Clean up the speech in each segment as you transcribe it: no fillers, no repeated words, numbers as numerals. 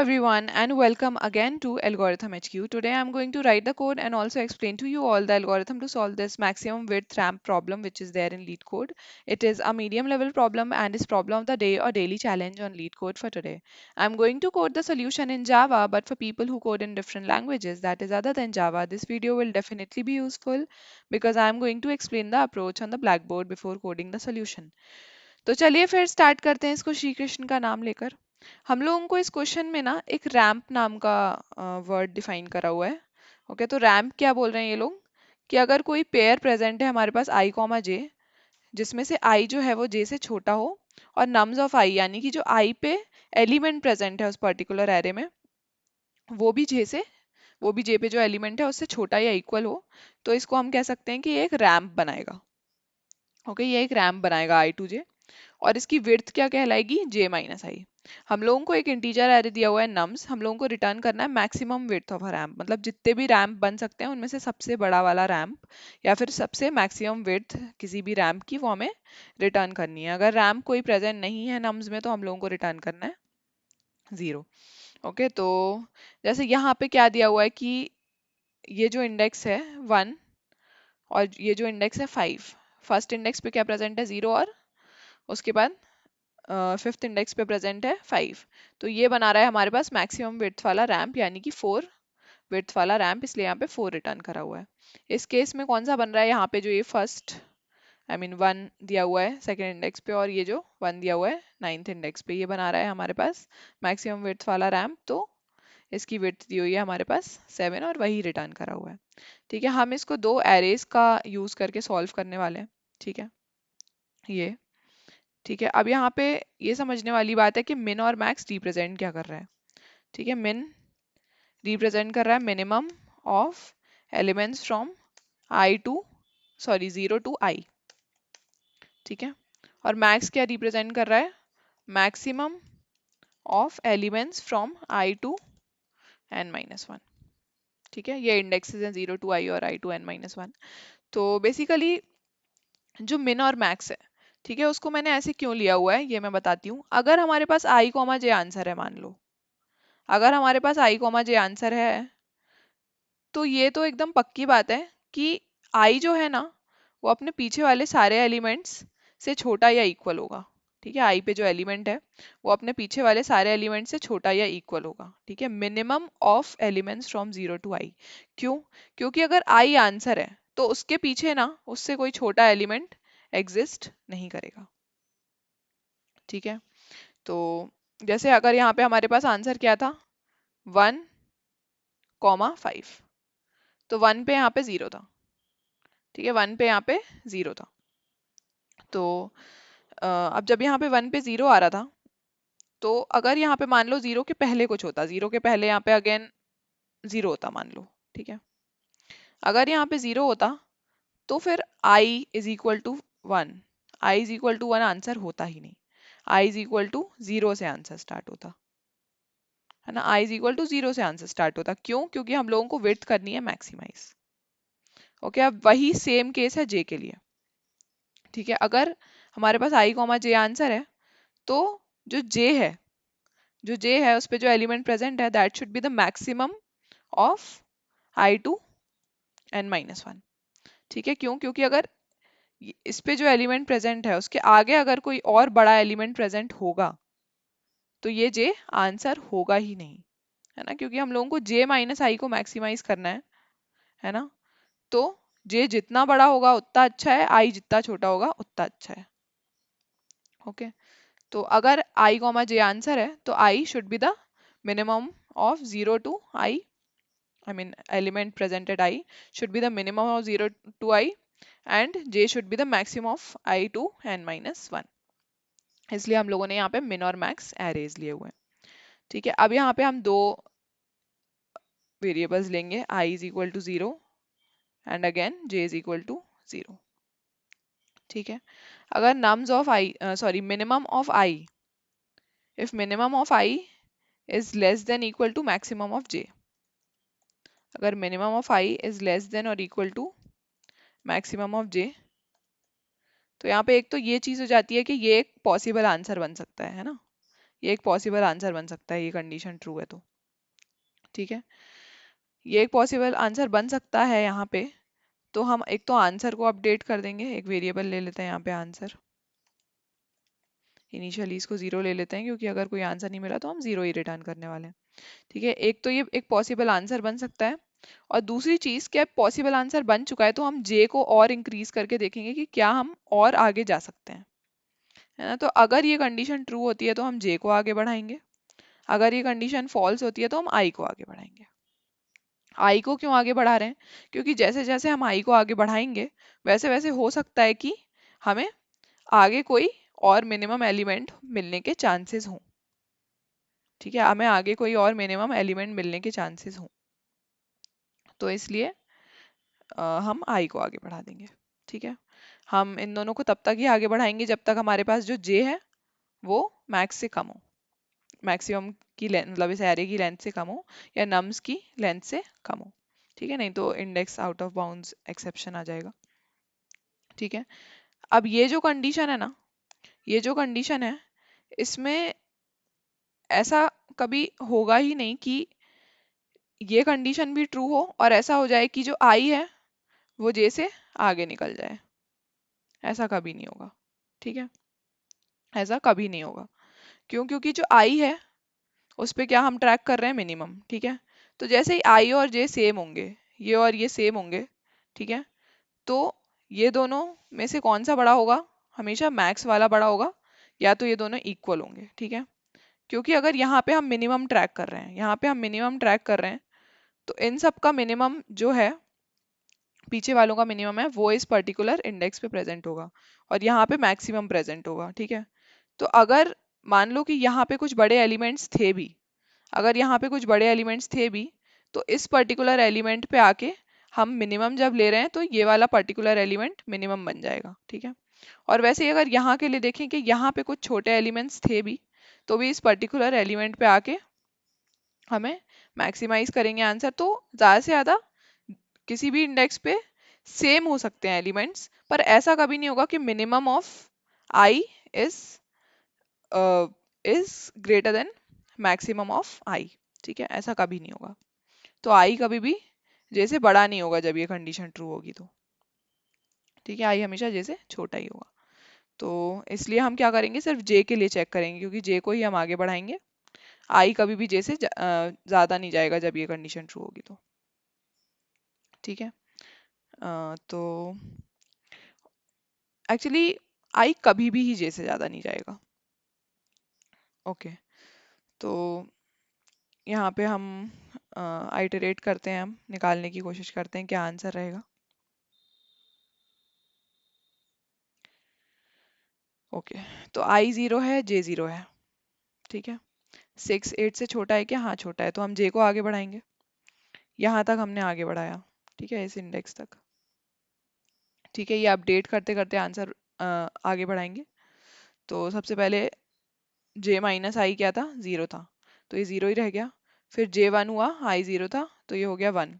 everyone and welcome again to Algorithm HQ. Today I'm going to write the code and also explain to you all the algorithm to solve this maximum width ramp problem which is there in LeetCode. It is a medium level problem and is problem of the day or daily challenge on LeetCode for today. I'm going to code the solution in Java, but for people who code in different languages that is other than Java, this video will definitely be useful because I'm going to explain the approach on the blackboard before coding the solution. तो चलिए फिर start करते हैं इसको श्री कृष्ण का नाम लेकर। हम लोगों को इस क्वेश्चन में ना एक रैंप नाम का वर्ड डिफाइन करा हुआ है। ओके, तो रैंप क्या बोल रहे हैं ये लोग कि अगर कोई पेयर प्रेजेंट है हमारे पास आई कॉमा जे, जिसमें से आई जो है वो जे से छोटा हो और नम्स ऑफ आई यानी कि जो आई पे एलिमेंट प्रेजेंट है उस पर्टिकुलर एरे में वो भी जे से वो भी जे पे जो एलिमेंट है उससे छोटा या इक्वल हो, तो इसको हम कह सकते हैं कि ये एक रैंप बनाएगा। ओके, ये एक रैंप बनाएगा आई टू जे और इसकी विड्थ क्या कहलाएगी जे माइनस आई। हम लोगों को एक इंटीजर एरे दिया हुआ है नम्स, हम लोगों को रिटर्न करना है maximum width of a ramp, मतलब जितने भी रैंप बन सकते हैं उनमें से सबसे बड़ा वाला रैंप या फिर सबसे मैक्सिमम विड्थ किसी भी रैंप की वो हमें रिटर्न करनी है। अगर रैंप कोई प्रेजेंट नहीं है नम्स में तो हम लोगों को रिटर्न करना है जीरो। ओके, तो जैसे यहाँ पे क्या दिया हुआ है कि ये जो इंडेक्स है 1 और ये जो इंडेक्स है 5, फर्स्ट इंडेक्स पे क्या प्रेजेंट है 0 और उसके बाद फिफ्थ इंडेक्स पे प्रेजेंट है 5। तो ये बना रहा है हमारे पास मैक्सिमम विड्थ वाला रैंप यानी कि 4 विड्थ वाला रैंप, इसलिए यहाँ पे 4 रिटर्न करा हुआ है। इस केस में कौन सा बन रहा है यहाँ पे जो ये फर्स्ट आई मीन 1 दिया हुआ है सेकंड इंडेक्स पे और ये जो 1 दिया हुआ है नाइन्थ इंडेक्स पे, ये बना रहा है हमारे पास मैक्सिमम विड्थ वाला रैंप। तो इसकी विड्थ दी हुई है हमारे पास 7 और वही रिटर्न करा हुआ है। ठीक है, हम इसको दो एरेज का यूज करके सॉल्व करने वाले हैं। ठीक है, ये ठीक है। अब यहाँ पे ये समझने वाली बात है कि मिन और मैक्स रिप्रेजेंट क्या कर रहा है। ठीक है, मिन रिप्रेजेंट कर रहा है minimum of elements from i to sorry 0 to i. ठीक है, और मैक्स क्या रिप्रेजेंट कर रहा है maximum of elements from i to N minus one. ठीक है, ये इंडेक्सेस हैं 0 टू आई और i to N minus one. तो बेसिकली जो मिन और मैक्स है, ठीक है, उसको मैंने ऐसे क्यों लिया हुआ है ये मैं बताती हूँ। अगर हमारे पास आई कॉमा जे आंसर है, मान लो अगर हमारे पास आई कॉमा जे आंसर है तो ये तो एकदम पक्की बात है कि आई जो है ना वो अपने पीछे वाले सारे एलिमेंट्स से छोटा या इक्वल होगा। ठीक है, आई पे जो एलिमेंट है वो अपने पीछे वाले सारे एलिमेंट से छोटा या इक्वल होगा। ठीक है, minimum of elements from 0 to i. क्यों? क्योंकि अगर आई आंसर है तो उसके पीछे ना उससे कोई छोटा एलिमेंट एग्जिस्ट नहीं करेगा। ठीक है, तो जैसे अगर यहाँ पे हमारे पास आंसर क्या था 1 कॉमा 5, तो 1 पे यहाँ पे 0 था। ठीक है, 1 पे यहाँ पे 0 था। तो अब जब यहाँ पे 1 पे 0 आ रहा था तो अगर यहाँ पे मान लो 0 के पहले कुछ होता, 0 के पहले यहाँ पे अगेन 0 होता मान लो। ठीक है, अगर यहाँ पे 0 होता तो फिर i is equal to 1, I is equal to 1 answer होता ही नहीं। i इज इक्वल टू 0 से आंसर स्टार्ट होता है ना, i इज इक्वल टू 0 से आंसर स्टार्ट होता। क्यों? क्योंकि हम लोगों को विड्थ करनी है मैक्सिमाइज। ओके, अब वही सेम केस है जे के लिए। ठीक है, अगर हमारे पास आई कॉमा जे आंसर है तो जो जे है जो जे है उस पे जो एलिमेंट प्रेजेंट है that should be the maximum of I to N minus one. ठीक है, क्यों? क्योंकि अगर इस पे जो एलिमेंट प्रेजेंट है उसके आगे अगर कोई और बड़ा एलिमेंट प्रेजेंट होगा तो ये जे आंसर होगा ही नहीं, है ना, क्योंकि हम लोगों को जे माइनस आई को मैक्सिमाइज करना है ना। तो जे जितना बड़ा होगा उतना अच्छा है, आई जितना छोटा होगा उतना अच्छा है। ओके, तो अगर i कॉमा जे आंसर है तो i should be the minimum of 0 to i, I mean element present at I should be the minimum of 0 to I and j should be the maximum of I to n minus 1। इसलिए हम लोगों ने यहाँ पे min और max arrays लिए हुए हैं। ठीक है, अब यहाँ पे हम दो वेरिएबल्स लेंगे, I is equal to 0 and again j is equal to 0। ठीक है, अगर nums of I sorry minimum of I, if minimum of I is less than equal to maximum of j, अगर minimum of I is less than or equal to maximum of j, तो यहाँ पे एक तो ये चीज हो जाती है कि ये एक पॉसिबल आंसर बन सकता है ना, ये एक पॉसिबल आंसर बन सकता है, ये कंडीशन ट्रू है तो। ठीक है, ये एक पॉसिबल आंसर बन सकता है यहाँ पे। तो हम एक तो आंसर को अपडेट कर देंगे, एक वेरिएबल ले लेते हैं यहाँ पे आंसर, इनिशियली इसको 0 ले लेते हैं क्योंकि अगर कोई आंसर नहीं मिला तो हम 0 ही रिटर्न करने वाले हैं। ठीक है, एक तो ये एक पॉसिबल आंसर बन सकता है, और दूसरी चीज क्या, पॉसिबल आंसर बन चुका है तो हम जे को और इंक्रीज करके देखेंगे कि क्या हम और आगे जा सकते हैं, है ना। तो अगर ये कंडीशन ट्रू होती है तो हम जे को आगे बढ़ाएंगे, अगर ये कंडीशन फॉल्स होती है तो हम आई को आगे बढ़ाएंगे। आई को क्यों आगे बढ़ा रहे हैं, क्योंकि जैसे जैसे हम आई को आगे बढ़ाएंगे वैसे वैसे हो सकता है कि हमें आगे कोई और मिनिमम एलिमेंट मिलने के चांसेस हों। ठीक है, हमें आगे कोई और मिनिमम एलिमेंट मिलने के चांसेस हों, तो इसलिए हम आई को आगे बढ़ा देंगे। ठीक है, हम इन दोनों को तब तक ही आगे बढ़ाएंगे जब तक हमारे पास जो जे है वो मैक्स से कम हो, मैक्सिमम की लेंथ, मतलब इस एरे की लेंथ से कम हो या नम्स की लेंथ से कम हो। ठीक है, नहीं तो index out of bounds exception आ जाएगा। ठीक है, अब ये जो कंडीशन है ना, ये जो कंडीशन है, इसमें ऐसा कभी होगा ही नहीं कि ये कंडीशन भी ट्रू हो और ऐसा हो जाए कि जो आई है वो जे से आगे निकल जाए, ऐसा कभी नहीं होगा। ठीक है, ऐसा कभी नहीं होगा। क्यों, क्योंकि जो आई है उस पे क्या हम ट्रैक कर रहे हैं, मिनिमम। ठीक है, तो जैसे ही आई और जे सेम होंगे, ये और ये सेम होंगे, ठीक है, तो ये दोनों में से कौन सा बड़ा होगा, हमेशा मैक्स वाला बड़ा होगा, या तो ये दोनों इक्वल होंगे। ठीक है, क्योंकि अगर यहाँ पे हम मिनिमम ट्रैक कर रहे हैं, यहाँ पे हम मिनिमम ट्रैक कर रहे हैं, तो इन सब का मिनिमम जो है, पीछे वालों का मिनिमम है, वो इस पर्टिकुलर इंडेक्स पे प्रेजेंट होगा और यहाँ पे मैक्सिमम प्रेजेंट होगा। ठीक है, तो अगर मान लो कि यहाँ पे कुछ बड़े एलिमेंट्स थे भी, अगर यहाँ पे कुछ बड़े एलिमेंट्स थे भी, तो इस पर्टिकुलर एलिमेंट पे आके हम मिनिमम जब ले रहे हैं तो ये वाला पर्टिकुलर एलिमेंट मिनिमम बन जाएगा। ठीक है, और वैसे ही अगर यहाँ के लिए देखें कि यहाँ पे कुछ छोटे एलिमेंट्स थे भी, तो भी इस पर्टिकुलर एलिमेंट पे आके हमें मैक्सिमाइज करेंगे आंसर। तो ज़्यादा से ज़्यादा किसी भी इंडेक्स पे सेम हो सकते हैं एलिमेंट्स, पर ऐसा कभी नहीं होगा कि minimum of i is is greater than maximum of i. ठीक है, ऐसा कभी नहीं होगा। तो आई कभी भी जैसे बड़ा नहीं होगा जब ये कंडीशन ट्रू होगी तो। ठीक है, आई हमेशा जैसे छोटा ही होगा। तो इसलिए हम क्या करेंगे, सिर्फ जे के लिए चेक करेंगे, क्योंकि जे को ही हम आगे बढ़ाएंगे। आई कभी भी जे से ज्यादा नहीं जाएगा जब ये कंडीशन ट्रू होगी तो। ठीक है, तो एक्चुअली आई कभी भी ही जे से ज्यादा नहीं जाएगा। ओके, तो यहाँ पे हम आइटरेट करते हैं, हम निकालने की कोशिश करते हैं क्या आंसर रहेगा। ओके, तो आई 0 है, जे 0 है। ठीक है, 6 8 से छोटा है क्या, हाँ छोटा है, तो हम जे को आगे बढ़ाएंगे। यहाँ तक हमने आगे बढ़ाया, ठीक है, इस इंडेक्स तक। ठीक है, ये अपडेट करते करते आंसर आगे बढ़ाएंगे। तो सबसे पहले जे माइनस आई क्या था, 0 था, तो ये 0 ही रह गया। फिर जे 1 हुआ, आई 0 था तो ये हो गया 1।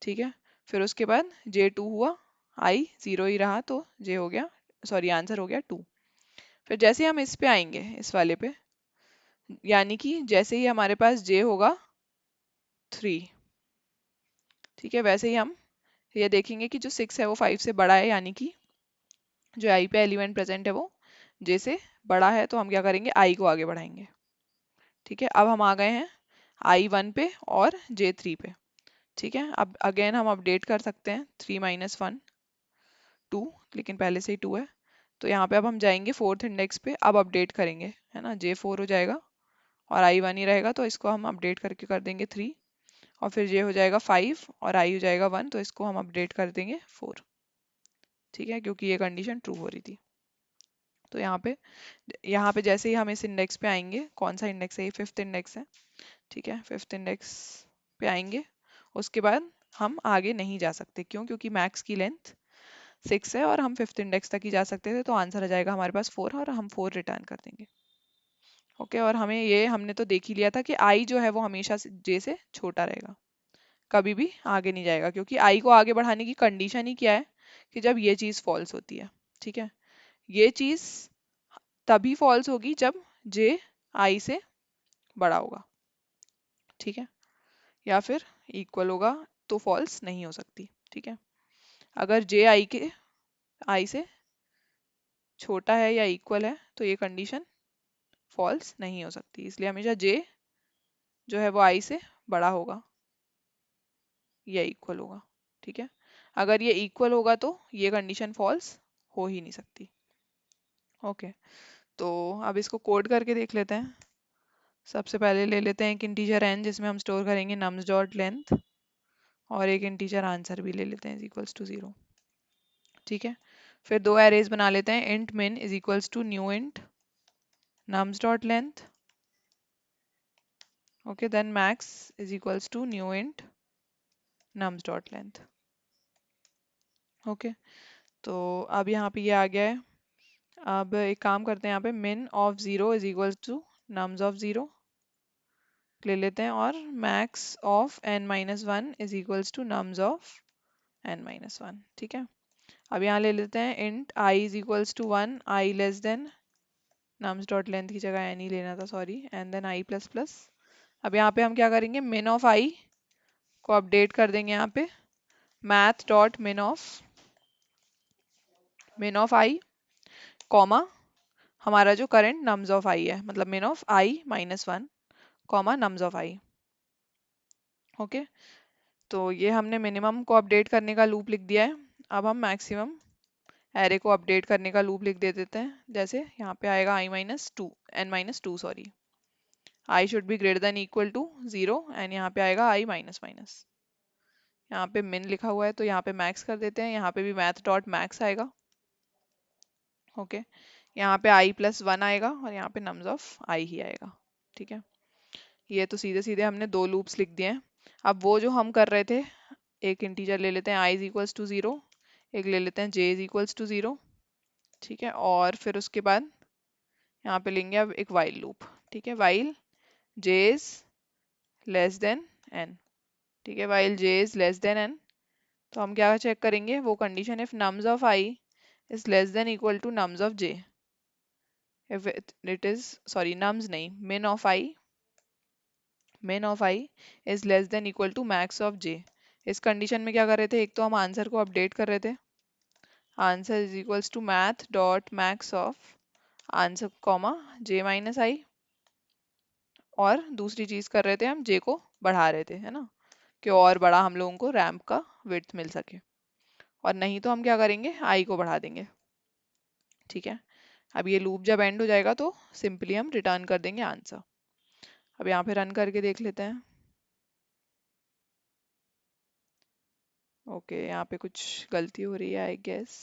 ठीक है, फिर उसके बाद जे 2 हुआ, आई 0 ही रहा तो जे हो गया, सॉरी आंसर हो गया 2। फिर जैसे हम इस पे आएंगे, इस वाले पे, यानी कि जैसे ही हमारे पास जे होगा 3, ठीक है, वैसे ही हम ये देखेंगे कि जो 6 है वो 5 से बड़ा है, यानी कि जो आई पे एलिमेंट प्रेजेंट है वो जे से बड़ा है, तो हम क्या करेंगे, आई को आगे बढ़ाएंगे। ठीक है, अब हम आ गए हैं आई 1 पे और जे 3 पे। ठीक है, अब अगेन हम अपडेट कर सकते हैं, 3 माइनस 1 2, लेकिन पहले से ही 2 है, तो यहाँ पे अब हम जाएंगे फोर्थ इंडेक्स पे, अब अपडेट करेंगे, है ना, जे 4 हो जाएगा और आई 1 ही रहेगा, तो इसको हम अपडेट करके कर देंगे 3, और फिर जे हो जाएगा 5 और आई हो जाएगा 1, तो इसको हम अपडेट कर देंगे 4। ठीक है, क्योंकि ये कंडीशन ट्रू हो रही थी। तो यहाँ पे जैसे ही हम इस इंडेक्स पे आएंगे, कौन सा इंडेक्स है ये, फिफ्थ इंडेक्स है। ठीक है, फिफ्थ इंडेक्स पे आएंगे, उसके बाद हम आगे नहीं जा सकते। क्यों, क्योंकि मैक्स की लेंथ 6 है और हम फिफ्थ इंडेक्स तक ही जा सकते थे, तो आंसर आ जाएगा हमारे पास 4 और हम 4 रिटर्न कर देंगे। ओके, और हमें ये, हमने तो देख ही लिया था कि आई जो है वो हमेशा जे से छोटा रहेगा, कभी भी आगे नहीं जाएगा, क्योंकि आई को आगे बढ़ाने की कंडीशन ही क्या है कि जब ये चीज़ फॉल्स होती है। ठीक है, ये चीज़ तभी फॉल्स होगी जब जे i से बड़ा होगा, ठीक है, या फिर इक्वल होगा तो फॉल्स नहीं हो सकती, ठीक है। अगर जे आई के आई से छोटा है या इक्वल है तो ये कंडीशन फॉल्स नहीं हो सकती, इसलिए हमेशा जे जो है वो आई से बड़ा होगा या इक्वल होगा, ठीक है। अगर ये इक्वल होगा तो ये कंडीशन फॉल्स हो ही नहीं सकती। ओके, तो अब इसको कोड करके देख लेते हैं। सबसे पहले ले लेते हैं एक इंटीजर n जिसमें हम स्टोर करेंगे nums डॉट लेंथ, और एक इंटीजर आंसर भी ले लेते हैं इज इक्वल्स टू 0, ठीक है। फिर दो एरेज बना लेते हैं, int min is equals to new int nums dot length, okay, then max is equals to new int nums dot length, okay. तो अब यहाँ पे ये आ गया है। अब एक काम करते हैं, यहाँ पे min of 0 is equals to nums of 0 ले लेते हैं, और max of n minus one is equals to nums of n minus one, ठीक है। अब यहाँ ले लेते हैं int I is equals to 1, I less than nums dot length की जगह n ही लेना था, sorry, and then I plus plus. अब यहाँ पे हम क्या करेंगे, min ऑफ I को अपडेट कर देंगे यहाँ पे math dot min of I comma हमारा जो करंट nums ऑफ I है, मतलब min of I minus one comma nums of I, okay. तो ये हमने मिनिमम को अपडेट करने का लूप लिख दिया है। अब हम मैक्सिमम एरे को अपडेट करने का लूप लिख दे देते हैं, जैसे यहाँ पे आएगा i minus two n minus two, sorry, i should be greater than equal to 0, and यहाँ पे आएगा i माइनस माइनस। यहाँ पे min लिखा हुआ है तो यहाँ पे मैक्स कर देते हैं, यहाँ पे भी मैथ डॉट मैक्स आएगा, ओके। यहाँ पे i प्लस वन आएगा और यहाँ पे नम्स ऑफ i ही आएगा, ठीक है। ये तो सीधे सीधे हमने दो लूप्स लिख दिए हैं। अब वो जो हम कर रहे थे, एक इंटीजर ले लेते हैं i इज इक्वल्स टू 0, एक ले लेते हैं j इज इक्वल्स टू 0, ठीक है। और फिर उसके बाद यहाँ पे लेंगे अब एक वाइल लूप, ठीक है, while j is less than n, ठीक है, while j is less than n। तो हम क्या चेक करेंगे, वो condition if nums of i is less than equal to nums of j, if it is, sorry, nums नहीं, min of i is less than equal to max of j। इस condition में क्या कर रहे थे, एक तो हम आंसर को अपडेट कर रहे थे, answer is equals to math dot max of answer comma j minus i, और दूसरी चीज कर रहे थे हम j को बढ़ा रहे थे, है ना, कि और बड़ा हम लोगों को रैंप का विड्थ मिल सके, और नहीं तो हम क्या करेंगे, i को बढ़ा देंगे, ठीक है। अब ये लूप जब एंड हो जाएगा तो सिंपली हम रिटर्न कर देंगे आंसर। अब यहाँ पे रन करके देख लेते हैं। ओके, यहाँ पे कुछ गलती हो रही है आई गेस।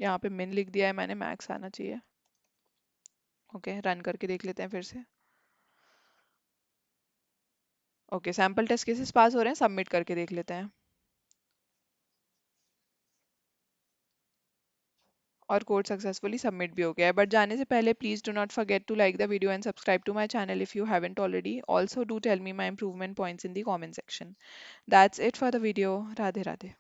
यहाँ पे मिन लिख दिया है मैंने, मैक्स आना चाहिए। ओके, रन करके देख लेते हैं फिर से। Okay, sample test cases pass हो रहे हैं, सबमिट करके देख लेते हैं। और कोड सक्सेसफुली सबमिट भी हो गया है। बट जाने से पहले please do not forget to like the video and subscribe to my channel if you haven't already. Also do tell me my improvement points in the comment section. That's it for the video. Radhe Radhe.